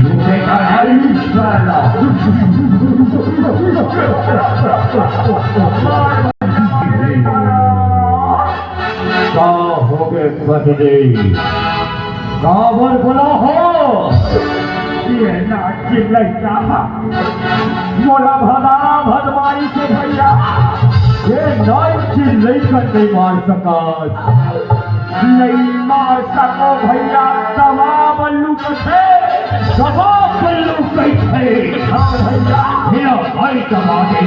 छूटेगा नहीं साला। क्या हो गए बदले काबर बोला हो ये नाचिन लड़का मोला भला भदमाई के भैया ये नाचिन लड़का नहीं मार सका नहीं मार सको भैया सवा बल्लू कथे सवा बल्लू कैसे भैया भाई दबादे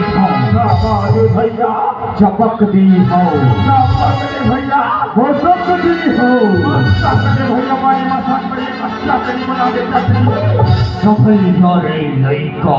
भैया चपक दी हो भैया हो सब दी हो भैया मारी मसा करिए अच्छा करी बना देता सफल रे लड़का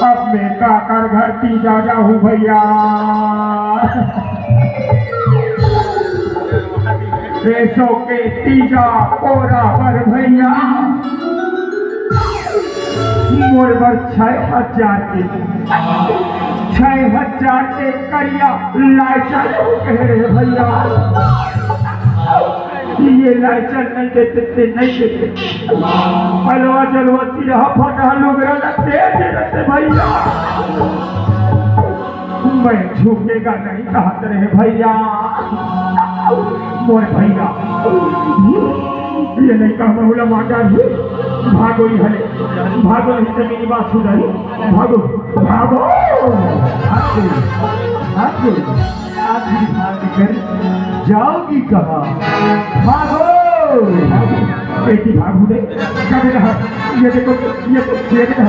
अब मैं काकर घर की जा हूँ भैया देशों के तीजा कोरा पर भैया मोर पर 6,000 के 6,000 के करिया लाइचर कहे भैया ये लाइचर नहीं देते नहीं देते पलवा जलवती रहा फटा लोग रहते भैया मैं झुकेगा नहीं कहत रहे भैया मोर भैया ये नहीं कहा बहुला मांगा भागो ही हले भागो नहीं तो मेरी बात सुन भागो भागो आखिरी भाग कर जाओगी कहा भागो बेटी भागू दे कभी रहा ये देखो ये देखो